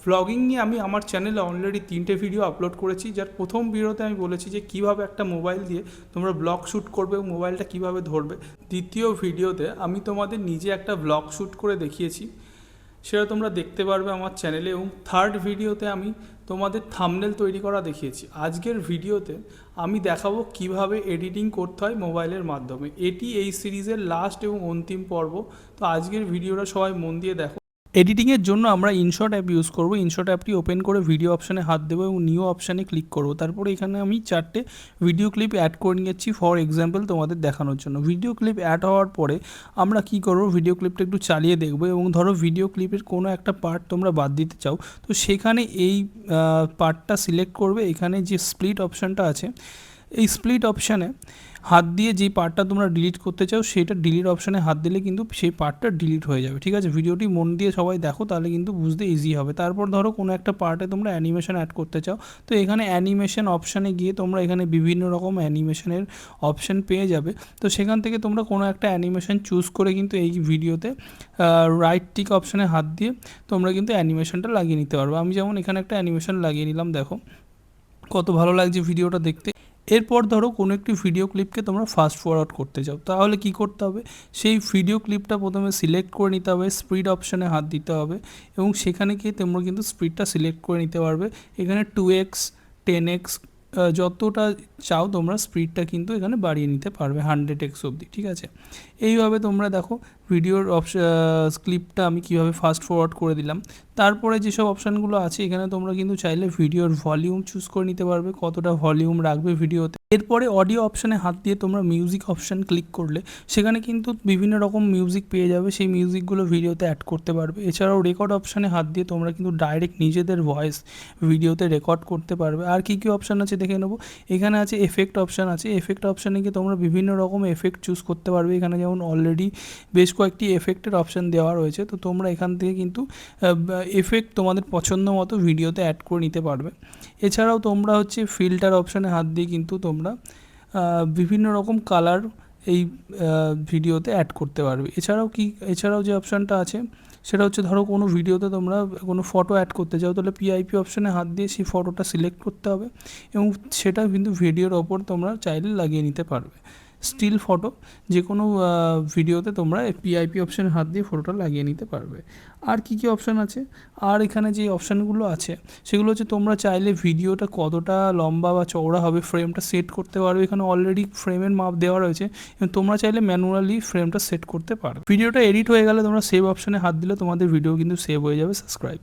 Blogging নিয়ে আমি আমার চ্যানেলে অলরেডি 3টে ভিডিও আপলোড করেছি, যার প্রথম ভিডিওতে আমি বলেছি যে কীভাবে একটা মোবাইল দিয়ে তোমরা ব্লগ শ্যুট করবে এবং মোবাইলটা কীভাবে ধরবে। দ্বিতীয় ভিডিওতে আমি তোমাদের নিজে একটা ব্লগ শ্যুট করে দেখিয়েছি, সেটা তোমরা দেখতে পারবে আমার চ্যানেলে। এবং থার্ড ভিডিওতে আমি তোমাদের থাম্বনেল তৈরি করা দেখিয়েছি। আজকের ভিডিওতে আমি দেখাবো কিভাবে এডিটিং করতে হয় মোবাইলের মাধ্যমে। এটি এই সিরিজের লাস্ট এবং অন্তিম পর্ব। তো আজকের ভিডিওটা সবাই মন দিয়ে দেখো। এডিটিংয়ের জন্য আমরা ইনশট অ্যাপ ইউজ করব। ইনশট অ্যাপটি ওপেন করে ভিডিও অপশানে হাত দেবো এবং নিউ অপশানে ক্লিক করব। তারপরে এখানে আমি 4টে ভিডিও ক্লিপ অ্যাড করে নিয়েছি ফর এক্সাম্পল তোমাদের দেখানোর জন্য। ভিডিও ক্লিপ অ্যাড হওয়ার পরে আমরা কি করব, ভিডিও ক্লিপটা একটু চালিয়ে দেখব এবং ধরো ভিডিও ক্লিপের কোনো একটা পার্ট তোমরা বাদ দিতে চাও, তো সেখানে এই পার্টটা সিলেক্ট করবে। এখানে যে স্প্লিট অপশানটা আছে, এই স্প্লিট অপশানে হাত দিয়ে যেই পার্টটা তোমরা ডিলিট করতে চাও সেটা ডিলিট অপশানে হাত দিলে কিন্তু সেই পার্টটা ডিলিট হয়ে যাবে। ঠিক আছে, ভিডিওটি মন দিয়ে সবাই দেখো, তাহলে কিন্তু বুঝতে ইজি হবে। তারপর ধরো কোনো একটা পার্টে তোমরা অ্যানিমেশন অ্যাড করতে চাও, তো এখানে অ্যানিমেশন অপশানে গিয়ে তোমরা এখানে বিভিন্ন রকম অ্যানিমেশনের অপশান পেয়ে যাবে। তো সেখান থেকে তোমরা কোনো একটা অ্যানিমেশন চুজ করে কিন্তু এই ভিডিওতে রাইট টিক অপশানে হাত দিয়ে তোমরা কিন্তু অ্যানিমেশনটা লাগিয়ে নিতে পারবে। আমি যেমন এখানে একটা অ্যানিমেশন লাগিয়ে নিলাম, দেখো কত ভালো লাগছে ভিডিওটা দেখতে। এরপর ধরো কোনো একটি ভিডিও ক্লিপকে তোমরা ফাস্ট ফরওয়ার্ড করতে চাও, তাহলে কি করতে হবে, সেই ভিডিও ক্লিপটা প্রথমে সিলেক্ট করে নিতে হবে, স্পিড অপশানে হাত দিতে হবে এবং সেখানে গিয়ে তোমরা কিন্তু স্পিডটা সিলেক্ট করে নিতে পারবে। এখানে 2x 10x যতটা চাও তোমরা স্পিডটা কিন্তু এখানে বাড়িয়ে নিতে পারবে 100x অবধি। ঠিক আছে, এইভাবে তোমরা দেখো ভিডিওর ক্লিপটা আমি কীভাবে ফাস্ট ফরওয়ার্ড করে দিলাম। তারপরে যেসব অপশানগুলো আছে এখানে তোমরা কিন্তু চাইলে ভিডিওর ভলিউম চুজ করে নিতে পারবে, কতটা ভলিউম রাখবে ভিডিওতে। এরপরে অডিও অপশানে হাত দিয়ে তোমরা মিউজিক অপশান ক্লিক করলে সেখানে কিন্তু বিভিন্ন রকম মিউজিক পেয়ে যাবে, সেই মিউজিকগুলো ভিডিওতে অ্যাড করতে পারবে। এছাড়াও রেকর্ড অপশানে হাত দিয়ে তোমরা কিন্তু ডাইরেক্ট নিজেদের ভয়েস ভিডিওতে রেকর্ড করতে পারবে। আর কী কী অপশান আছে দেখে নেবো। এখানে আছে এফেক্ট অপশান আছে, এফেক্ট অপশানে গিয়ে তোমরা বিভিন্ন রকম এফেক্ট চুজ করতে পারবে। এখানে যেমন অলরেডি বেশ কয়েকটি এফেক্টের অপশান দেওয়া রয়েছে, তো তোমরা এখান থেকে কিন্তু এফেক্ট তোমাদের পছন্দ মতো ভিডিওতে অ্যাড করে নিতে পারবে। এছাড়াও তোমরা হচ্ছে ফিল্টার অপশানে হাত দিয়ে কিন্তু তোমরা বিভিন্ন রকম কালার এই ভিডিওতে অ্যাড করতে পারবে। এছাড়াও যে অপশানটা আছে সেটা হচ্ছে ধরো কোনো ভিডিওতে তোমরা কোনো ফটো অ্যাড করতে চাও, তাহলে পিআইপি অপশানে হাত দিয়ে সেই ফটোটা সিলেক্ট করতে হবে এবং সেটা কিন্তু ভিডিওর ওপর তোমরা চাইলে লাগিয়ে নিতে পারবে। স্টিল ফটো যে কোনো ভিডিওতে তোমরা পিআইপি অপশানে হাত দিয়ে ফটোটা লাগিয়ে নিতে পারবে। আর কী কী অপশান আছে, আর এখানে যে অপশানগুলো আছে সেগুলো হচ্ছে তোমরা চাইলে ভিডিওটা কতটা লম্বা বা চওড়া হবে ফ্রেমটা সেট করতে পারবে। এখানে অলরেডি ফ্রেমের মাপ দেওয়া রয়েছে এবং তোমরা চাইলে ম্যানুয়ালি ফ্রেমটা সেট করতে পারো। ভিডিওটা এডিট হয়ে গেলে তোমরা সেভ অপশানে হাত দিলে তোমাদের ভিডিও কিন্তু সেভ হয়ে যাবে। সাবস্ক্রাইব।